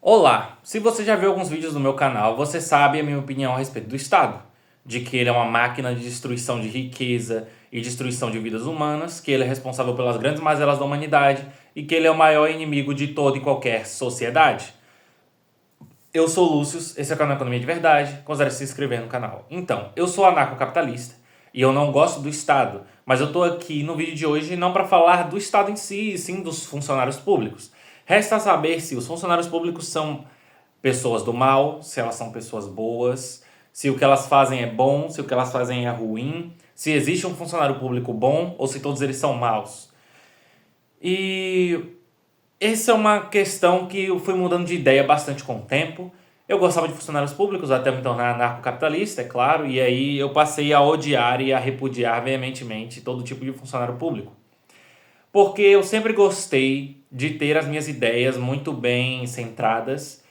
Olá! Se você já viu alguns vídeos do meu canal, você sabe a minha opinião a respeito do Estado. De que ele é uma máquina de destruição de riqueza e destruição de vidas humanas, que ele é responsável pelas grandes mazelas da humanidade e que ele é o maior inimigo de toda e qualquer sociedade. Eu sou o Lúcio, esse é o canal Economia de Verdade, considere se inscrever no canal. Então, eu sou anarcocapitalista e eu não gosto do Estado, mas eu tô aqui no vídeo de hoje não para falar do Estado em si, e sim dos funcionários públicos. Resta saber se os funcionários públicos são pessoas do mal, se elas são pessoas boas, se o que elas fazem é bom, se o que elas fazem é ruim, se existe um funcionário público bom ou se todos eles são maus. E essa é uma questão que eu fui mudando de ideia bastante com o tempo. Eu gostava de funcionários públicos até me tornar anarcocapitalista, é claro, e aí eu passei a odiar e a repudiar veementemente todo tipo de funcionário público. Porque eu sempre gostei de ter as minhas ideias muito bem centradas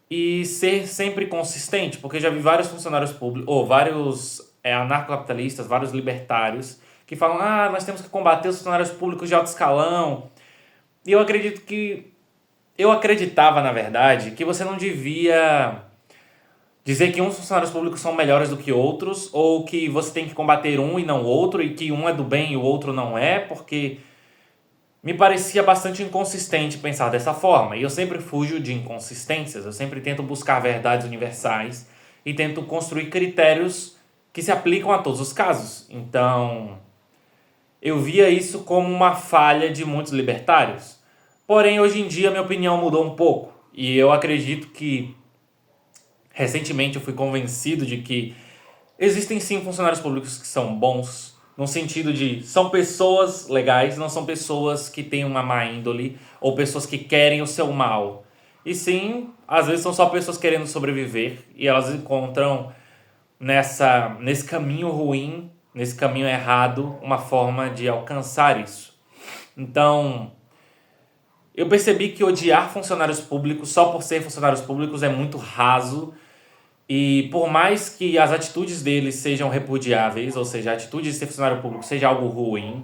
e ser sempre consistente, porque já vi vários funcionários públicos, ou vários anarcocapitalistas, vários libertários, que falam, nós temos que combater os funcionários públicos de alto escalão. E eu acreditava, na verdade, que você não devia dizer que uns funcionários públicos são melhores do que outros, ou que você tem que combater um e não outro, e que um é do bem e o outro não é, porque me parecia bastante inconsistente pensar dessa forma. E eu sempre fujo de inconsistências, eu sempre tento buscar verdades universais e tento construir critérios que se aplicam a todos os casos. Então, eu via isso como uma falha de muitos libertários. Porém, hoje em dia, minha opinião mudou um pouco. E eu acredito que, recentemente, eu fui convencido de que existem sim funcionários públicos que são bons, no sentido de são pessoas legais, não são pessoas que têm uma má índole ou pessoas que querem o seu mal. E sim, às vezes são só pessoas querendo sobreviver e elas encontram nesse caminho ruim, nesse caminho errado, uma forma de alcançar isso. Então, eu percebi que odiar funcionários públicos só por ser funcionários públicos é muito raso. E por mais que as atitudes deles sejam repudiáveis, ou seja, a atitude de ser funcionário público seja algo ruim,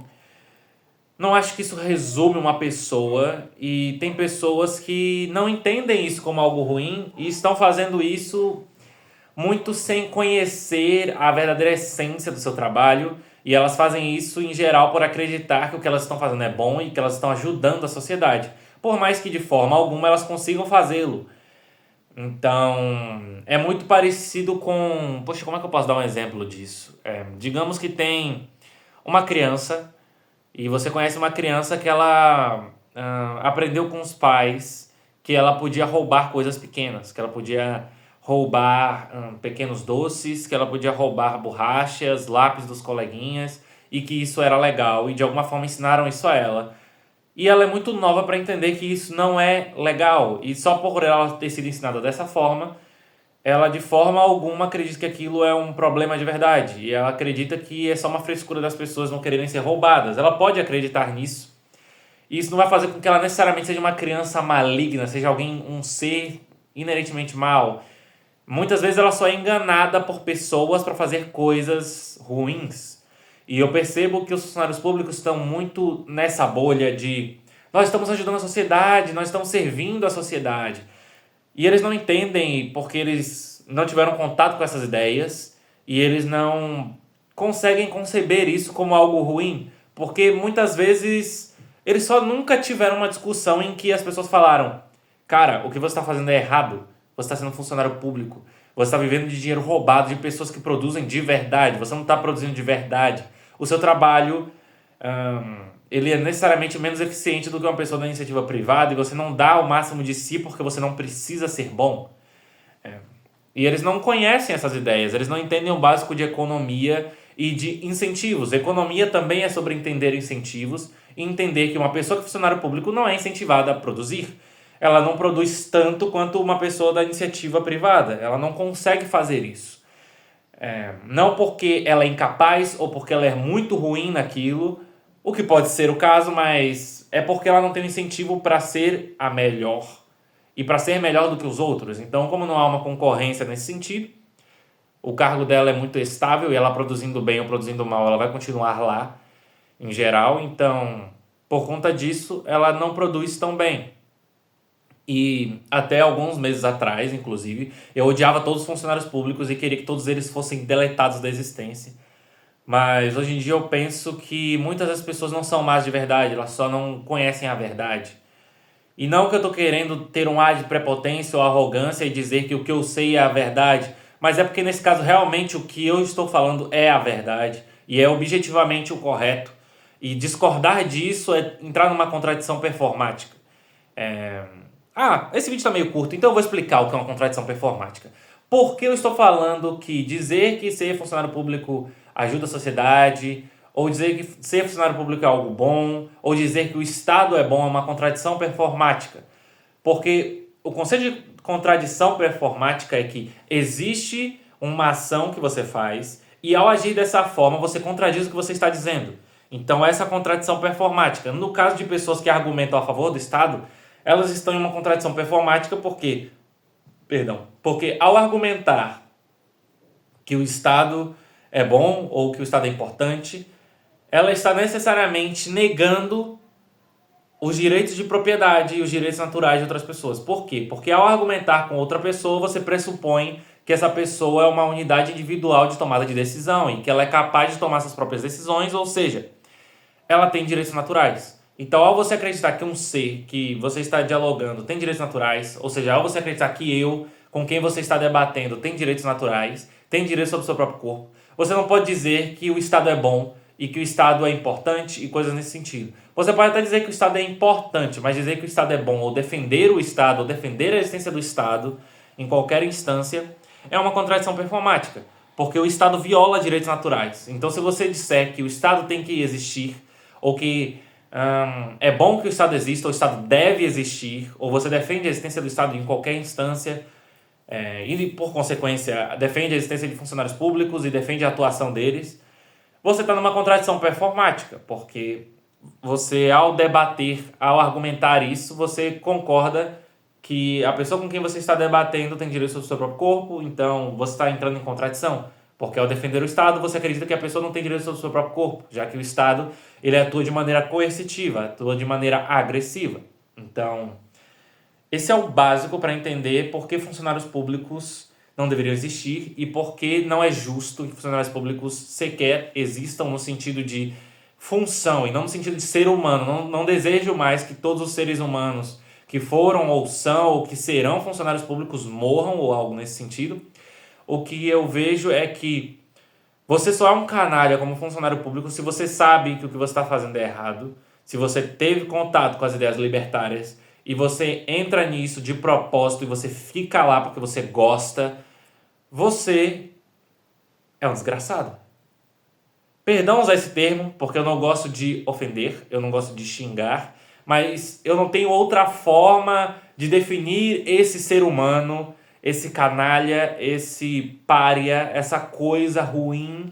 não acho que isso resume uma pessoa. E tem pessoas que não entendem isso como algo ruim e estão fazendo isso muito sem conhecer a verdadeira essência do seu trabalho. E elas fazem isso em geral por acreditar que o que elas estão fazendo é bom e que elas estão ajudando a sociedade. Por mais que de forma alguma elas consigam fazê-lo. Então, é muito parecido com... Poxa, como é que eu posso dar um exemplo disso? Digamos que tem uma criança e você conhece uma criança que ela aprendeu com os pais que ela podia roubar coisas pequenas, que ela podia roubar pequenos doces, que ela podia roubar borrachas, lápis dos coleguinhas e que isso era legal e de alguma forma ensinaram isso a ela. E ela é muito nova para entender que isso não é legal. E só por ela ter sido ensinada dessa forma, ela de forma alguma acredita que aquilo é um problema de verdade. E ela acredita que é só uma frescura das pessoas não quererem ser roubadas. Ela pode acreditar nisso. E isso não vai fazer com que ela necessariamente seja uma criança maligna, seja alguém, um ser inerentemente mal. Muitas vezes ela só é enganada por pessoas para fazer coisas ruins. E eu percebo que os funcionários públicos estão muito nessa bolha de nós estamos ajudando a sociedade, nós estamos servindo a sociedade. E eles não entendem porque eles não tiveram contato com essas ideias e eles não conseguem conceber isso como algo ruim. Porque muitas vezes eles só nunca tiveram uma discussão em que as pessoas falaram: cara, o que você está fazendo é errado, você está sendo um funcionário público, você está vivendo de dinheiro roubado de pessoas que produzem de verdade, você não está produzindo de verdade. O seu trabalho ele é necessariamente menos eficiente do que uma pessoa da iniciativa privada e você não dá o máximo de si porque você não precisa ser bom. E eles não conhecem essas ideias, eles não entendem o básico de economia e de incentivos. Economia também é sobre entender incentivos e entender que uma pessoa que é funcionário público não é incentivada a produzir. Ela não produz tanto quanto uma pessoa da iniciativa privada. Ela não consegue fazer isso. Não porque ela é incapaz ou porque ela é muito ruim naquilo, o que pode ser o caso, mas é porque ela não tem um incentivo para ser a melhor e para ser melhor do que os outros. Então, como não há uma concorrência nesse sentido, o cargo dela é muito estável e ela produzindo bem ou produzindo mal, ela vai continuar lá em geral. Então, por conta disso, ela não produz tão bem. E até alguns meses atrás, inclusive, eu odiava todos os funcionários públicos e queria que todos eles fossem deletados da existência. Mas hoje em dia eu penso que muitas das pessoas não são más de verdade, elas só não conhecem a verdade. E não que eu tô querendo ter um ar de prepotência ou arrogância e dizer que o que eu sei é a verdade, mas é porque nesse caso realmente o que eu estou falando é a verdade e é objetivamente o correto. E discordar disso é entrar numa contradição performática. Esse vídeo está meio curto, então eu vou explicar o que é uma contradição performática. Por que eu estou falando que dizer que ser funcionário público ajuda a sociedade, ou dizer que ser funcionário público é algo bom, ou dizer que o Estado é bom é uma contradição performática? Porque o conceito de contradição performática é que existe uma ação que você faz e ao agir dessa forma você contradiz o que você está dizendo. Então essa é a contradição performática. No caso de pessoas que argumentam a favor do Estado, elas estão em uma contradição performática porque ao argumentar que o Estado é bom ou que o Estado é importante, ela está necessariamente negando os direitos de propriedade e os direitos naturais de outras pessoas. Por quê? Porque ao argumentar com outra pessoa, você pressupõe que essa pessoa é uma unidade individual de tomada de decisão e que ela é capaz de tomar suas próprias decisões, ou seja, ela tem direitos naturais. Então, ao você acreditar que um ser que você está dialogando tem direitos naturais, ou seja, ao você acreditar que eu, com quem você está debatendo, tem direitos naturais, tem direitos sobre o seu próprio corpo, você não pode dizer que o Estado é bom e que o Estado é importante e coisas nesse sentido. Você pode até dizer que o Estado é importante, mas dizer que o Estado é bom ou defender o Estado, ou defender a existência do Estado em qualquer instância, é uma contradição performática, porque o Estado viola direitos naturais. Então, se você disser que o Estado tem que existir, ou que é bom que o Estado exista, ou o Estado deve existir, ou você defende a existência do Estado em qualquer instância, e por consequência defende a existência de funcionários públicos e defende a atuação deles, você está numa contradição performática, porque você, ao debater, ao argumentar isso, você concorda que a pessoa com quem você está debatendo tem direito sobre o seu próprio corpo, então você está entrando em contradição. Porque ao defender o Estado, você acredita que a pessoa não tem direito sobre o seu próprio corpo, já que o Estado ele atua de maneira coercitiva, atua de maneira agressiva. Então, esse é o básico para entender por que funcionários públicos não deveriam existir e por que não é justo que funcionários públicos sequer existam no sentido de função e não no sentido de ser humano. Não desejo mais que todos os seres humanos que foram ou são ou que serão funcionários públicos morram ou algo nesse sentido. O que eu vejo é que você só é um canalha como funcionário público se você sabe que o que você está fazendo é errado, se você teve contato com as ideias libertárias e você entra nisso de propósito e você fica lá porque você gosta, você é um desgraçado. Perdão usar esse termo, porque eu não gosto de ofender, eu não gosto de xingar, mas eu não tenho outra forma de definir esse ser humano, esse canalha, esse pária, essa coisa ruim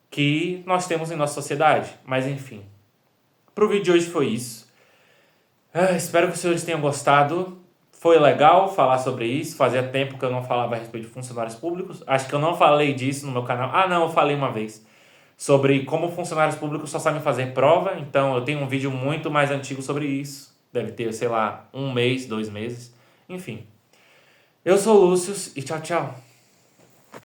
que nós temos em nossa sociedade. Mas enfim, pro vídeo de hoje foi isso. Espero que os senhores tenham gostado. Foi legal falar sobre isso. Fazia tempo que eu não falava a respeito de funcionários públicos. Acho que eu não falei disso no meu canal. Não, eu falei uma vez. Sobre como funcionários públicos só sabem fazer prova. Então eu tenho um vídeo muito mais antigo sobre isso. Deve ter, sei lá, 1 mês, 2 meses. Enfim. Eu sou o Lúcio e tchau, tchau.